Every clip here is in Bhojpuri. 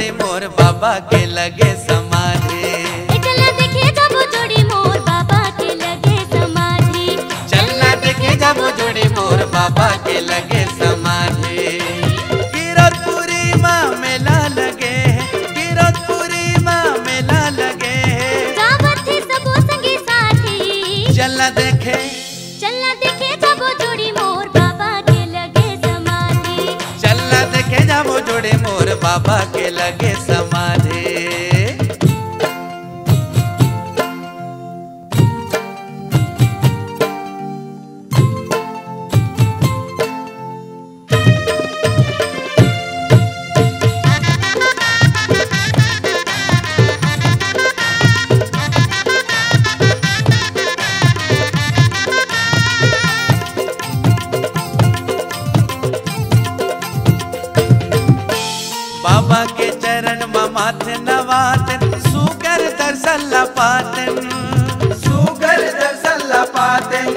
जोड़ी मोर बाबा के लगे समाधि। चलना देखे जब जोड़ी मोर बाबा के लगे समाधि। चलना देखे जब जोड़ी मोर बाबा के लगे समाधि। गिरधपुरी माँ मेला लगे है, गिरधपुरी माँ मेला लगे है। जावत थे सबो संगी साथी। चलना देखे जब जोड़ी मोर बाबा के लगे समाधि। चलना देखे जब जोड़ी मोर बाबा के लगे समाधि। बाबा के चरण में माथे नवातन, सुकर दर्शन लपातन, सुकर दर्शन लपातन,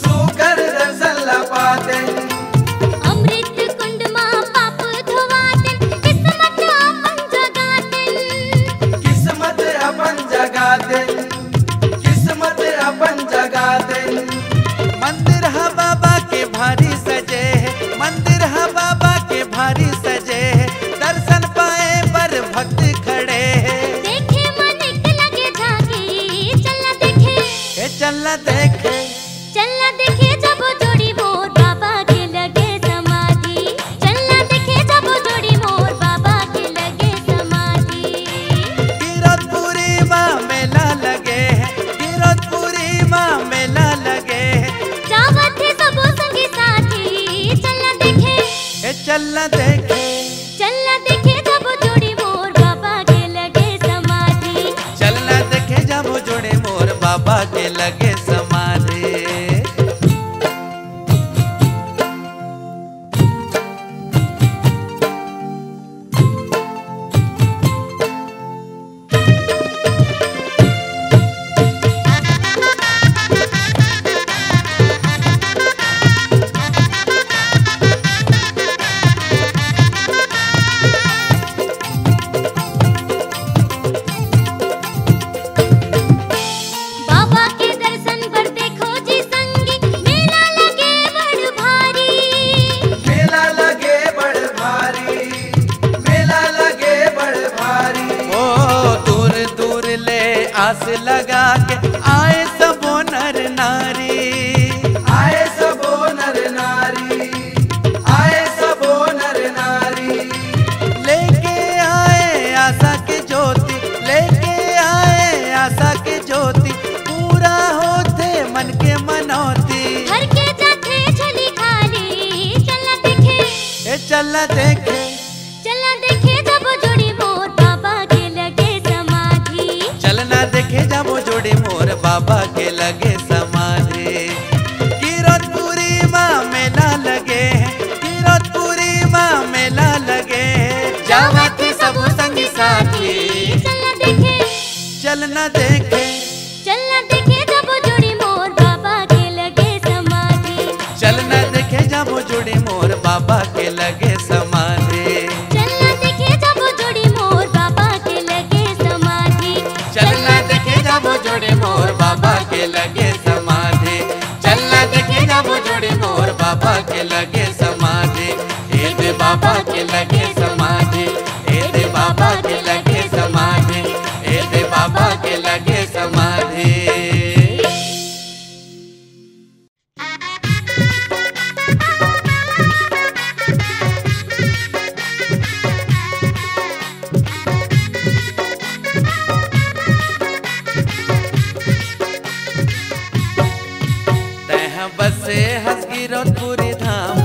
सुकर दर्शन लपातन। अमृत कुंड मां पाप धोवातन, किस्मत अपन जगातन, किस्मत अपन जगातन, किस्मत अपन जगातन। मंदिर है बाबा के भारी सजे है, मंदिर है बाबा के भारी सजे है। दर्शन पाए पर भक्त खड़े हैं। देखे मन एक लगे झांकी। चलना देखे जब जोड़ी मोर बाबा के लगे समाधि। चलना देखे जब जोड़ी मोर बाबा के लगे समाधि। गिरधपुरी माँ मेला लगे है, गिरधपुरी माँ मेला लगे है। जावत थे सबो संगी साथी। चलना देखे जब जोड़ी मोर बाबा के लगे समाधि। चलना देखे जब जोड़े मोर बाबा के लगे समाधि। बाबा के दर्शन पर देखो जी संगी। मेला लगे बड़ भारी। मेला लगे बड़ भारी, मेला लगे बड़ भारी। ओ दूर दूर ले आस लगा के आए सबो नर नारी, आए सबो नर नारी, आए सबो नर नारी। लेके आए आशा की ज्योति, लेके आए आशा की ज्योति। पूरा होते मन के मनौती। हर के जाते झोली खाली। चलना देखे जब जोड़ी मोर बाबा के लगे समाधि। चलना देखे जब जोड़ी मोर बाबा के लगे समाधि। गिरधपुरी माँ मेला लगे है, गिरधपुरी माँ मेला लगे है। जावत थे सब संगी साथी। चलना देखे जब जोड़ी मोर बाबा के लगे समाधि। चलना देखे जब जोड़ी मोर बाबा के लगे समाधि। चलना देखे जब जोड़ी मोर बाबा के लगे समाधि। चलना देखे जब जोड़ी मोर बाबा के लगे समाधि। चलना देखे जब जोड़ी मोर बाबा के लगे समाधि। ए दे बाबा के लगे समाधि, ए दे बाबा के लगे समाधि, ए दे बाबा के लगे समाधि। तह बसे हंस गिरधपुरी धाम।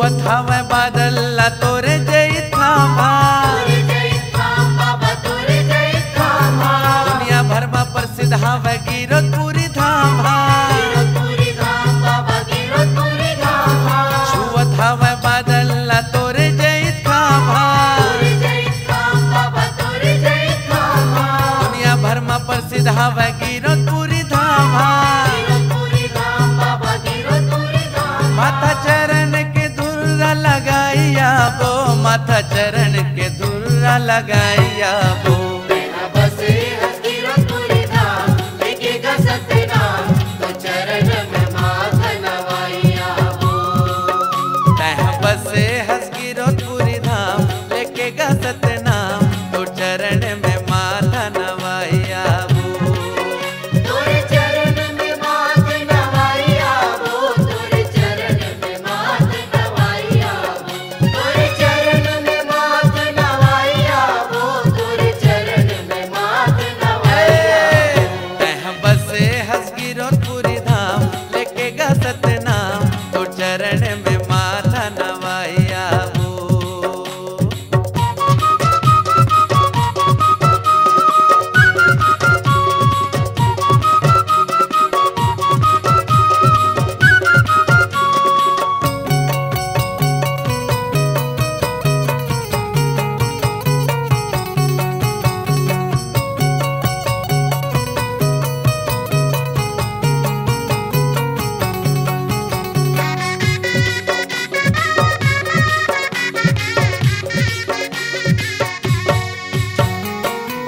छुअत हवे बादल ला तोरे जई थामा, दुनिया भर में प्रसिद्ध हवे गिरतपुरी धाम। छुअत हवे बादल ला तोरे जई थामा, दुनिया भर में प्रसिद्ध हवे गिरतपुरी धाम। माथा चरण के धुर्रा लगाइया बो, माथा चरण के धुर्रा लगाइया बो। तह बसे हंस गिरतपुरी धाम, लेके गा सतनाम तो चरण में माथा नवाइया बो।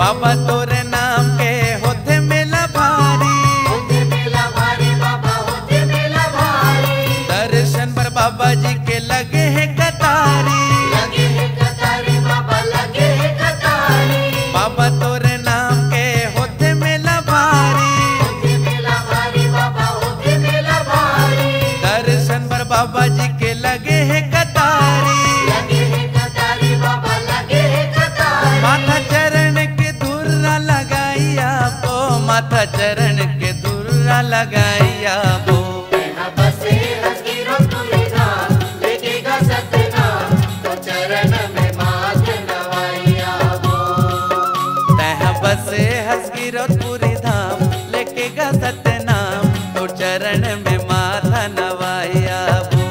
बाबा तोरे नाम के होते मेला भारी, दर्शन पर बाबा जी के लगे हैं कतारी। बाबा तोरे नाम के होते मेला भारी, दर्शन पर बाबा जी के लगे हैं कतारी। माथा चरण के धुर्रा लगाइया बो, माथा चरण के धुर्रा लगाइया बो। तह बसे हंस गिरतपुरी धाम, लेके गा सतनाम तो चरण में माथा नवाइया बो।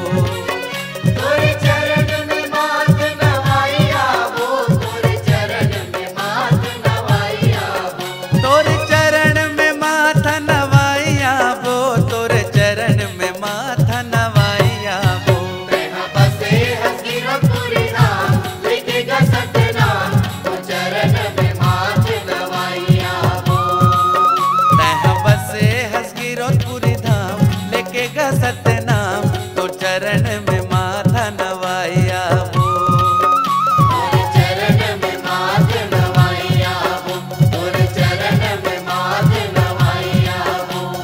तोरे चरण में माथा नवाइया बो, तोरे चरण में माथा नवाइया बो। तह बसे हंस गिरतपुरी धाम, लेके गा सतनाम तो चरण में माथा नवाइया बो।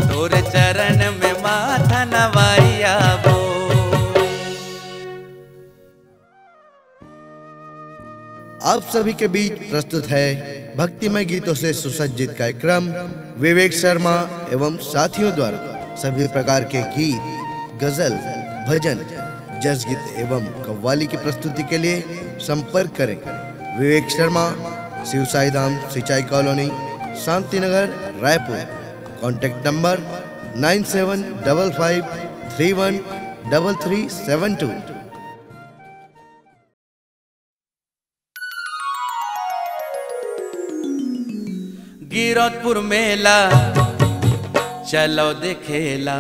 तोरे चरण में माथा नवाइया बो। आप सभी के बीच प्रस्तुत है भक्तिमय गीतों से सुसज्जित कार्यक्रम विवेक शर्मा एवं साथियों द्वारा सभी प्रकार के गीत, गजल, भजन, जस गीत एवं कव्वाली की प्रस्तुति के लिए संपर्क करें विवेक शर्मा, शिव साई धाम सिंचाई colony, Shanti Nagar, Raipur. Contact number 9755313372। गिरतपुर मेला चलो देखेला,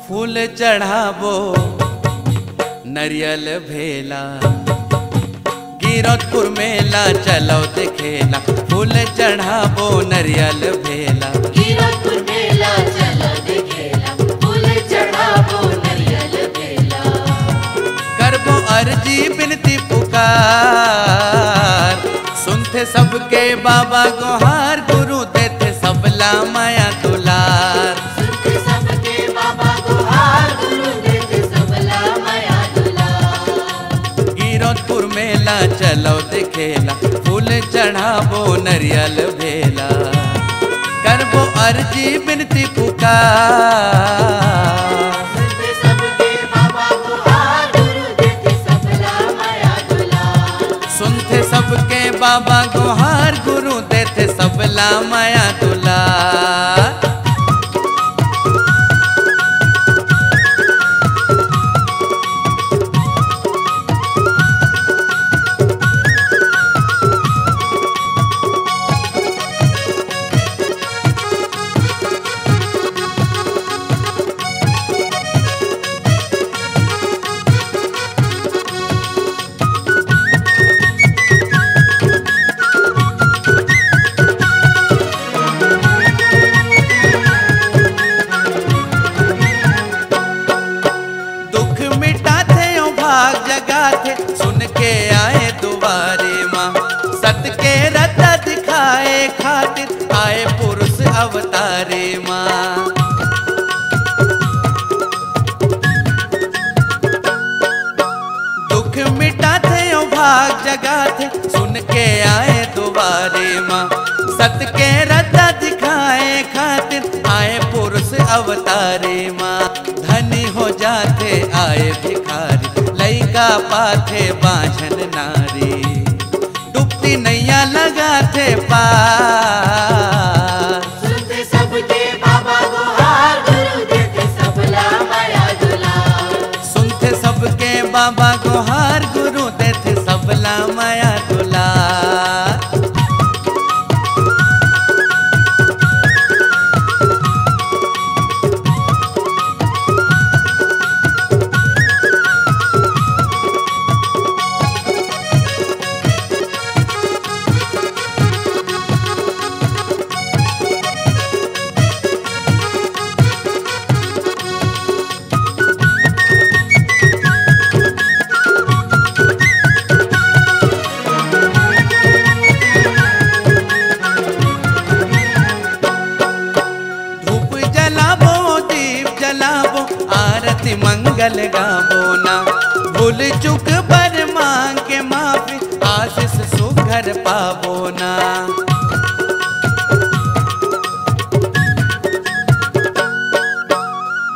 फूल चढ़ाबो नरियल भेला। गिरतपुर मेला चलो देखेला, फूल चढ़ाबो नरियल भेला। गिरतपुर मेला चलो देखेला, फूल चढ़ाबो नरियल भेला। करबो अर्जी बिनती पुकार, सुनते सबके बाबा गोहार, गुरु देते सबला माया दुलार। सुनते सबके बाबा गोहार, गुरु देते सबला माया दुलार। गिरतपुर मेला चलो देखेला, फूल चढ़ाबो नरियल भेला। करबो अर्जी बिनती पुकार, सुनते सबके बाबा गोहार, बाबा गुहार गुरु देते सबला माया दुलार। सुन के आए दुआरे माँ, सत के रथ दिखाए खातिर आए पुरुष अवतारे माँ। दुख मिटाते ओ भाग जगाते सुन के आए दुआरे माँ, सत के रथ दिखाए खातिर आए पुरुष अवतारे माँ। धनी हो जाते आए भिखारी लइका पाथे बांझन नारी, डूबती नैया लगाते पार। सुनते सबके बाबा गुहार गुरु देते सबला माया दुलार। सुनते सबके बाबा गुहार गुरु देते सबला माया दुलार। आरती मंगल गावो ना, भूल चुक पर मांग के माफी आशीष सुघर पावो ना।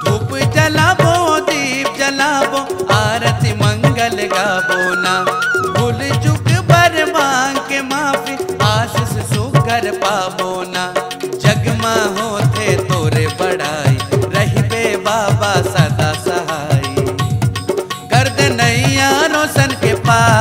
धूप जलावो दीप जलावो आरती मंगल गावो ना, भूल चुक पर मांग के माफी आशीष सुघर पावो ना। जगमा होते तोरे बड़ाई रहिबे बाबा सदा सहाय, कर दे नैया रोशन के पार।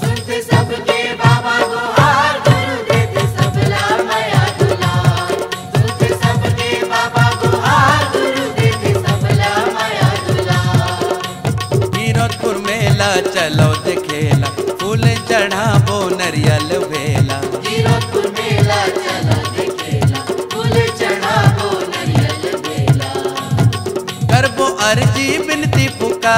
सुनते सबके बाबा गुहार गुरु देते सबला माया दुलार। सुनते सबके बाबा गुहार गुरु देते सबला माया दुलार। हीरोपुर मेला चलो देखेला, फूल चढ़ाबो नरियल वेला। हीरोपुर मेला चलो देखेला, फूल चढ़ाबो नरियल बेला। करबो अर्जी बिनती पुकार,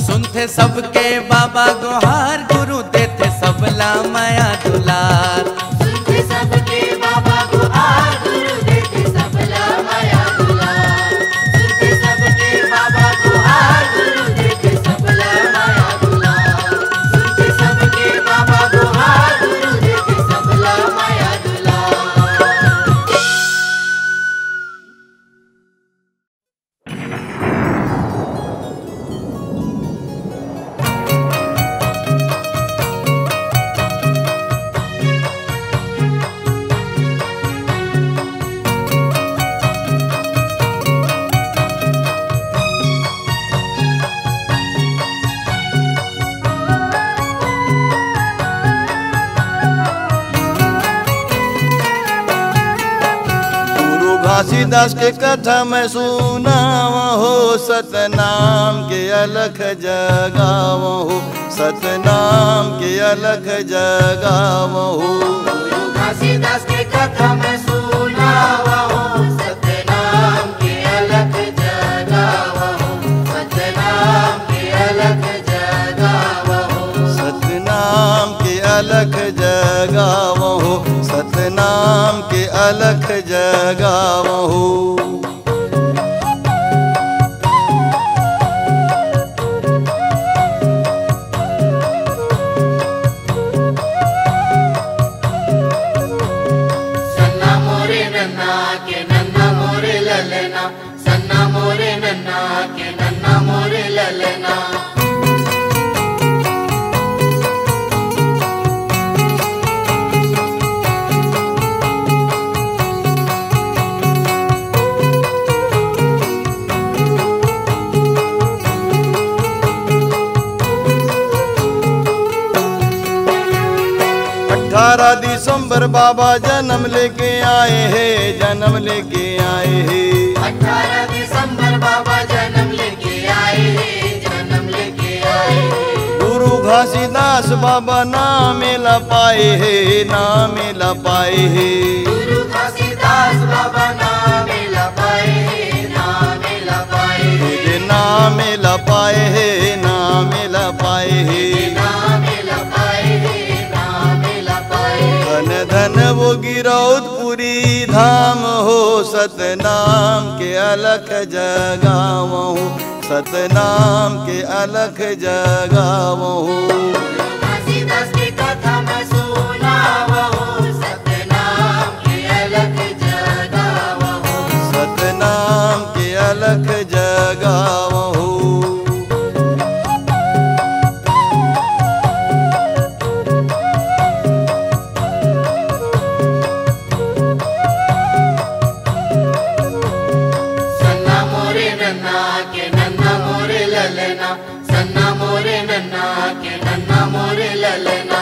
सुनते सबके बाबा गुहार गुरु देते सबला माया दुलार। सुनते सबके बाबा गुहार गुरु देते सबला माया दुलार। सुनते सबके बाबा गुहार गुरु देते सबला माया दुलार। सुनते सबके बाबा गुहार गुरु देते सबला माया दुलार। घासीदास के कथा मैं सुनावा हो, सतनाम के अलख जगावा हो, सतनाम के अलख जगावा हो। घासीदास के कथा मैं सुनावा हो, सतनाम के अलख जगावा हो, सतनाम के अलख जगावा हो। सतनाम के अलख जगावा हो, सतनाम के अलख जगावा हो। सन्ना मोरे नन्ना के नन्ना मोरे ललना, सन्ना मोरे नन्ना के नन्ना मोरे ललना। दिसंबर बाबा जन्म लेके आए हैं, जन्म लेके आए हैं। 18 दिसंबर बाबा जन्म लेके आए हैं, जन्म लेके आए हैं। गुरु घासीदास बाबा नाम ला पाए हैं, नाम ला पाए हैं। गुरु घासीदास बाबा नाम ला पाए हैं, नाम ला पाए हैं। तुझे नाम ला पाए हैं, नाम ला पाए हैं। नाम ला पाए हैं, नाम ला पाए हैं। धन धन वो गिरौदपुरी धाम हो, सतनाम के अलख जगावहूँ, सतनाम के अलख जगावहूँ। घासीदास की कथा मैं सुनावहूँ, सतनाम के अलख जगावहूँ। सतनाम के अलख जगावहूँ। सन्ना मोरे नन्ना के नन्ना मोरे ललना, सन्ना मोरे नन्ना के नन्ना मोरे ललना।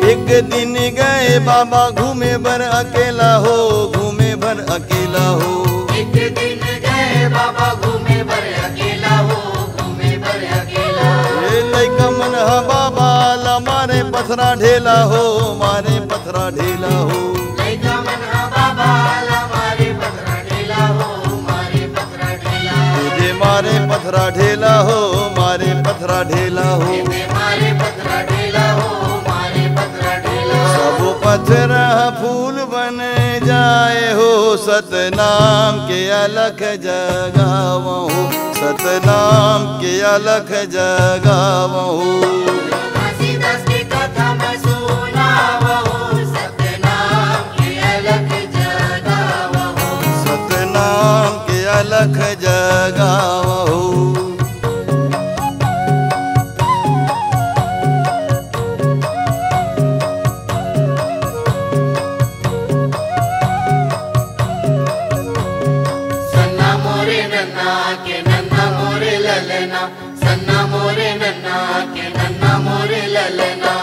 एक दिन गए बाबा घूमे भर अकेला हो, घूमे भर अकेला हो। एक दिन गए बाबा घूमे भर अकेला हो, घूमे भर अकेला हो। ये लइका मन ह बाबा ला मारे पथरा ढेला हो, मारे पथरा ढेला हो। लइका मन हा बाबा ला मारे पथरा ढेला हो, मारे पथरा ढेला हो। तुझे मारे पथरा ढेला हो, मारे पथरा ढेला हो। दे मारे पथरा ढेला हो, मारे पथरा ढेला हो। सब पथरा फूल बन जाए हो, सतनाम के अलख जगावहूँ, सतनाम के अलख जगावहूँ। घासीदास की कथा मैं सुनावहूँ, सतनाम के अलख जगावहूँ। सतनाम के अलख जगावहूँ। सन्ना मोरे नन्ना के नन्ना मोरे ललना, सन्ना मोरे नन्ना के नन्ना मोरे ललना।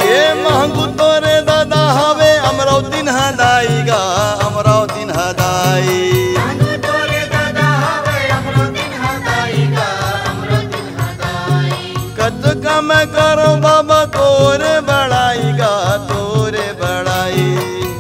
ये महंगू तोरे दादा हवे अमरावती हदाईगा, अमरावती हदाई। महंगू तोरे दादा हवे अमरोदिन हदाईगा, अमरोदिन हदाई। कत कम करो बाबा तोरे बड़ाईगा, तोरे बड़ाई।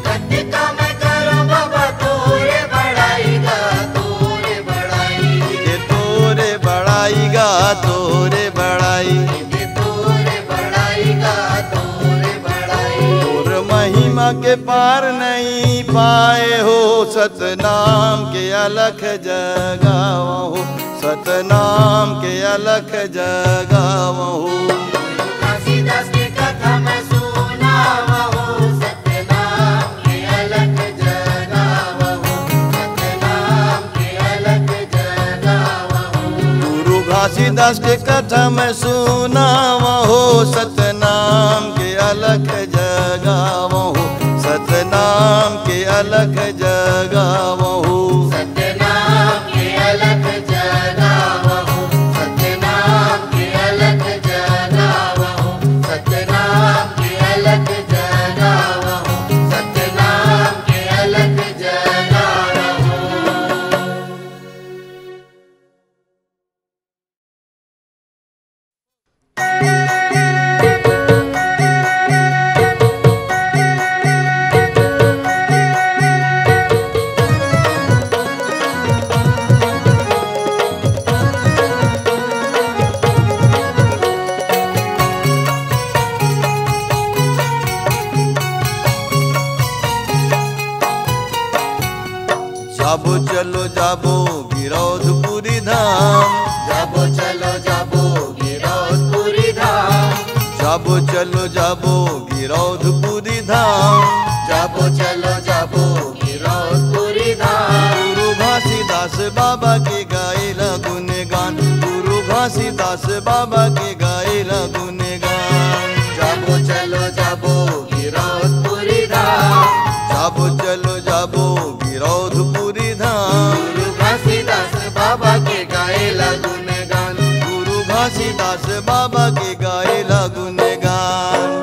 कद का मैं करो बाबा तोरे बड़ाईगा, तोरे बड़ाई। ये तोरे बड़ाईगा, तोरे बड़ाई। ये तोरे बड़ाईगा, तोरे बड़ाई। तोर महिमा के पार नहीं पाए हो, सतनाम के अलख जगावहूँ, सतनाम के अलख जगावहूँ। घासीदास की कथा मैं सुनावहूँ, सतनाम के अलख जगावहूँ, सतनाम के अलख जगावहूँ। गुरु घासीदास के कथा में सुनावहूँ, सतनाम के अलख जगावहूँ, सतनाम के अलख जगावहूँ। सतनाम के अलख जगावहूँ, सतनाम के अलख जगावहूँ, सतनाम के अलख जगावहूँ, सतनाम के अलख जगावहूँ। जाबो चलो जाबो गिरौदपुरी धाम। जाबो चलो जाबो गिरौदपुरी धाम। जाबो चलो जाबो गिरौदपुरी धाम। जाबो चलो जाबो गिरौदपुरी धाम। गुरु घासीदास बाबा के गायला गुणगान। गुरु घासीदास बाबा के गायला गुणगान। जाबो चलो जाबो गिरौदपुरी धाम। जाबो चलो जाबो गिरौदपुरी धाम। गुरु घासीदास बाबा के गायला गुणगान। गुरु घासीदास बाबा के गायला गुणगान।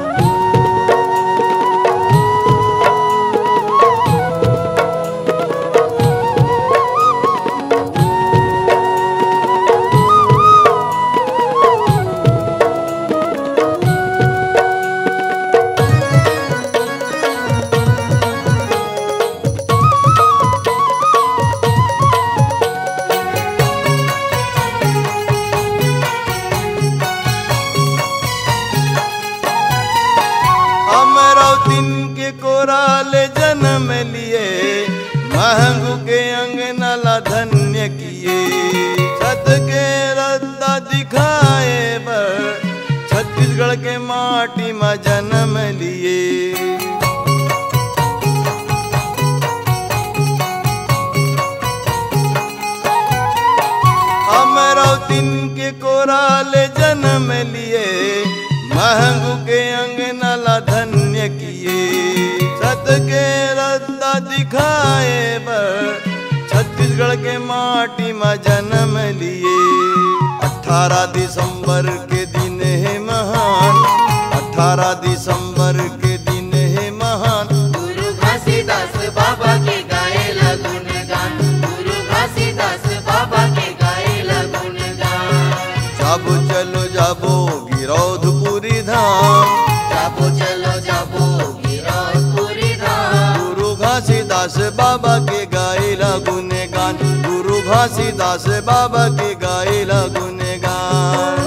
कोराल जन्म लिए महंगू के अंगनला धन्य किए। छत के रद्दा दिखाए बर छत्तीसगढ़ के माटी में जन्म लिए। अमरावतीन के कोराल जन्म लिए महंगू के अंगनला धन्य किए। छत के रद्दा दिखाए बर छत्तीसगढ़ के माटी में जन्म लिए। 18 दिसंबर के दिन है महान। 18 दिसंबर के दिन है महान। गुरु घासीदास बाबा के गायला गुणगान। गुरु घासीदास बाबा के गायला गुणगान। जाबो चलो जाबो गिरौदपुरी धाम। जाबो चलो जाबो गिरौदपुरी धाम। गुरु घासीदास बाबा के गायला गुणगान। गुरु घासीदास बाबा के गायला गुणगान।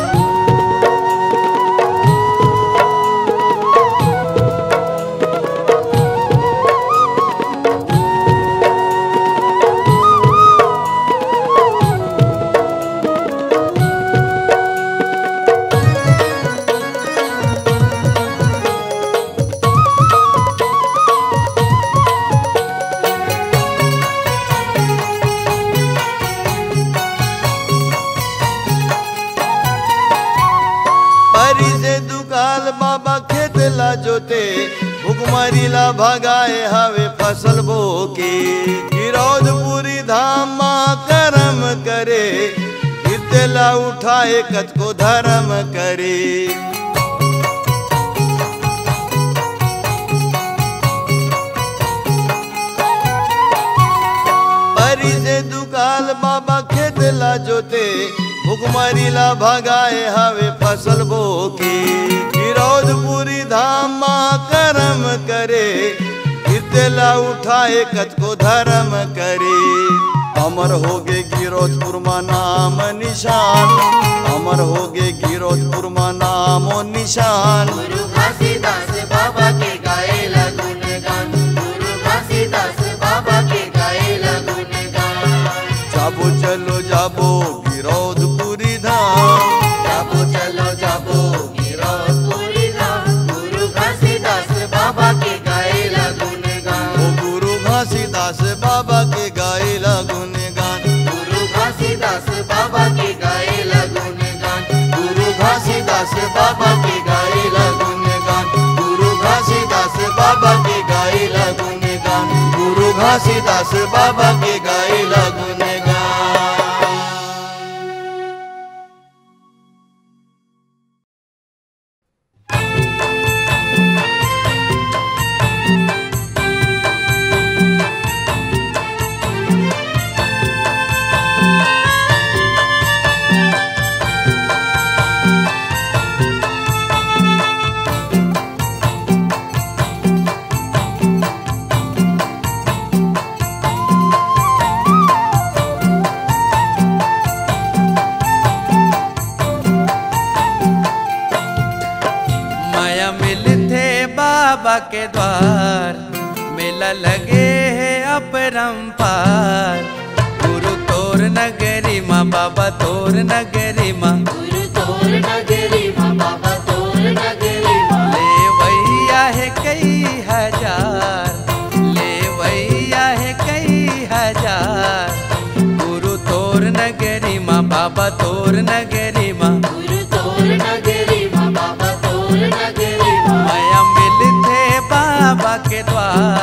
बाबा खेत ला जोते भुखमरी ला भगाए हवे फसल बोके। गिरौदपुरी धाम माँ कर्म करे कीर्ते ला उठाए कत को धर्म करे। परी से दुकाल बाबा खेत ला जोते भुखमरी ला भगाए हवे फसल बोके। गिरौदपुरी धाम माँ कर्म करे कीर्ते ला उठाए कत को धर्म करे। अमर होगे गिरौदपुर मा नाम निशान। अमर होगे गिरौदपुर मा नाम निशान। गुरु घासीदास बाबा के गायला गुणगान। गुरु घासीदास बाबा के गायला गुणगान। जाबो चलो जाबो गिरौदपुरी धाम। जाबो चलो जाबो गिरौदपुरी धाम। गुरु घासीदास बाबा के गायला गुणगान। ओ गुरु घासीदास बाबा के गायला गुणगान। गुरु घासीदास बाबा के गायला गुणगान। गुरु घासीदास बाबा के गायला गुणगान। गुरु घासीदास बाबा के गायला गुणगान। गुरु घासीदास बाबा के गायला गुणगान। बाबा के द्वार मेला लगे है अपरंपार। गुरु तोर नगरी माँ बाबा तोर नगरी माँ, गुरु तोर नगरी माँ बाबा तोर नगरी माँ। ले वैया है कई हजार, ले वैया है कई हजार, गुरु तोर नगरी माँ बाबा तोर नगरी माँ, गुरु तोर नगरी माँ बाबा तोर नगरी माँ। माया मिलते बाबा के द्वार।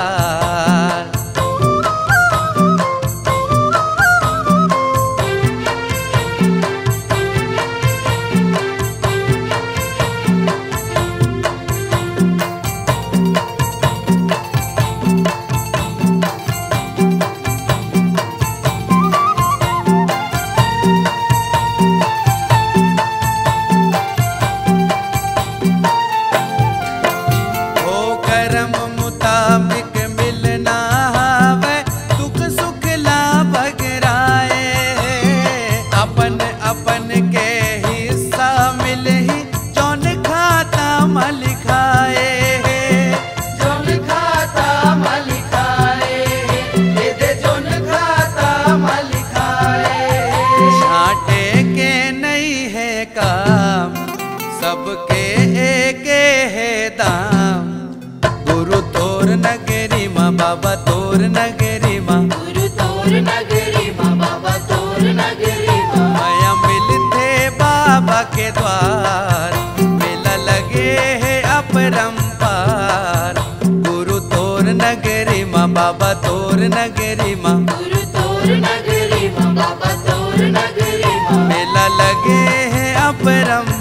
सबके एक है दाम, गुरु तोर नगरी माँ बाबा तोर नगरी माँ, गुरु तोर नगरी माँ बाबा तोर नगरी माँ। माया मिलते बाबा के द्वार, मेला लगे है अपरंपार, गुरु तोर नगरी माँ बाबा तोर नगरी माँ, गुरु तोर नगरी माँ बाबा तोर नगरी माँ। मेला लगे है अपरंपार।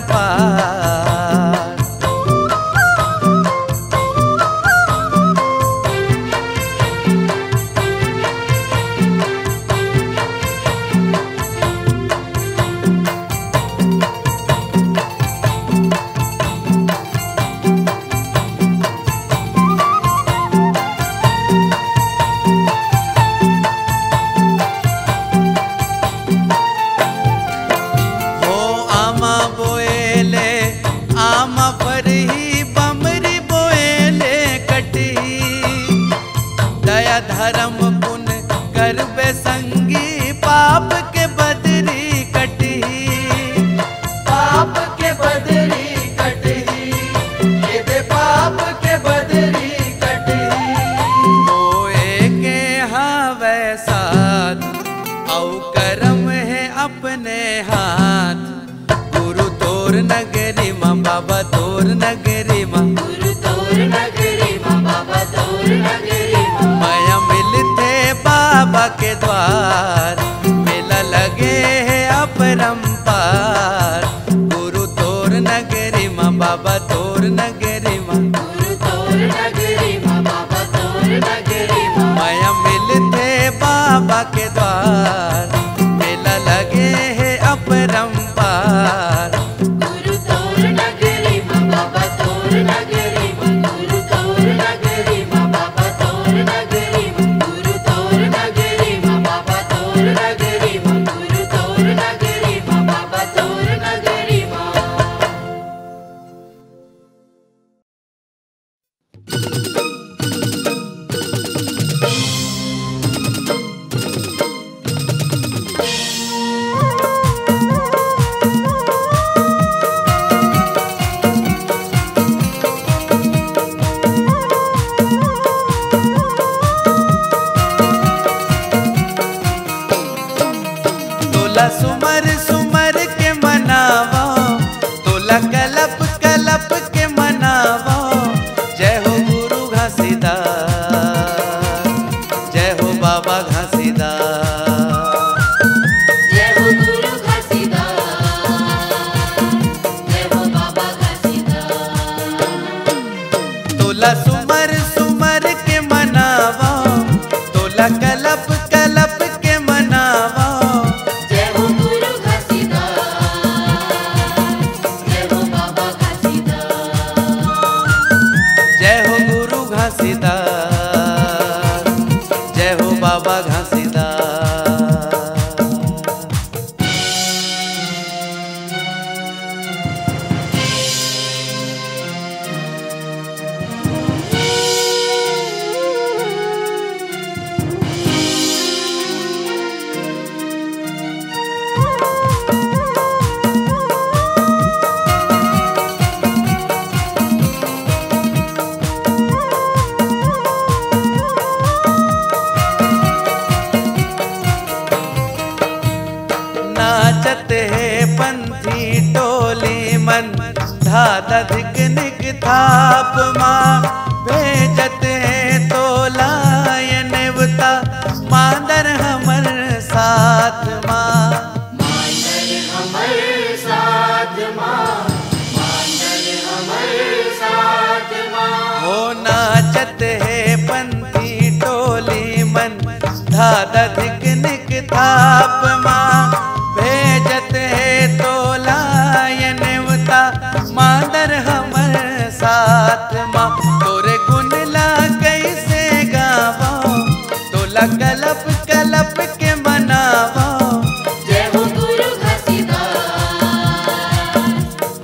धर्म पुन कर बेसंगी पाप के बदरी कटी, पाप के बदरी कटही, ये दे पाप के बदरी कटही। मोए के हाँ वैसाद औ करम है अपने हाथ, गुरु तोर नगरी माँ बाबा तोर नगरी माँ, गुरु तोर नगरी माँ बाबा तोर नगरी माँ। माया मिलते बाबा के द्वार, मेला लगे है अपरंपार, गुरु तोर नगरी माँ बाबा तोर नगरी माँ, गुरु तोर नगरी माँ बाबा तोर नगरी माँ। माया मिलते बाबा के द्वार, मेला लगे है अपरंपार, गुरु तोर नगरी माँ बाबा तोर नगरी माँ। गुरु तोर नगरी माँ बाबा तोर नगरी माँ। गुरु तोर नगरी माँ बाबा तोर नगरी माँ। गुरु तोर नगरी माँ बाबा तोर नगरी माँ। तोला सुमर सुमर के मनावा, तोला कलप कलप के मनावा, जय हो गुरु घासीदास, जय हो बाबा घासीदास, जय हो गुरु घासीदास, जय हो बाबा घासीदास। तोला सुमर सुमर के मनावा, तोला कलप कलप के मनावा, जय हो गुरु घासीदास, जय हो बाबा घासीदास। जय हो गुरु घासीदास, जय हो बाबा घासीदास। माँ भेजत है तो लाय नेवता मादर हमर साथ माँ। मांडर हमर साथ माँ, मांडर हमर साथ माँ। हो नाचत है पंथी टोली मन धादा धिक निक थाप माँ भेजत है तो लाय नेवता मादर हमर साथ माँ। तोरे गुण ला कैसे गावो तोला कलप कलप के मनावो। जय हो गुरु घसीदास,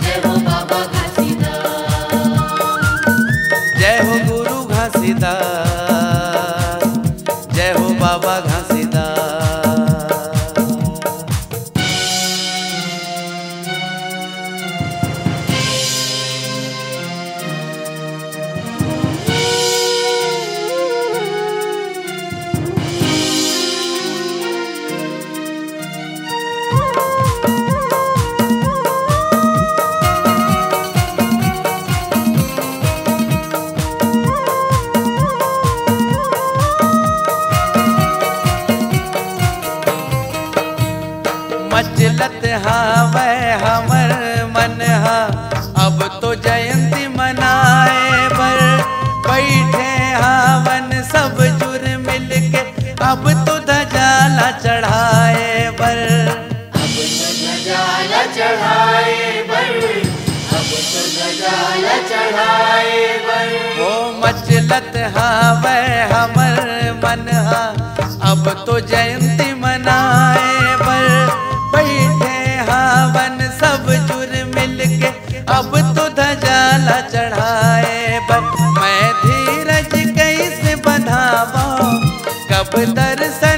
जय हो बाबा घसीदास। जय हो गुरु घासीदास, जय हो बाबा घासीदास। मचलत हावै हमर मन हा अब तो जयंती मनाए बर बैठे हावन सब जुर मिल के अब तो धजाला चढ़ाए बर। अब तो गजाला चढ़ाए बर, अब तो गजाला चढ़ाए बर। वो मचलत हावै हमर मन हा अब तो जयंती मनाए बर बैठे हावन सब जुर मिल के अब तो धजाला चढ़ाए बर। मैं धीरज कैसे बंधावा कब दर्शन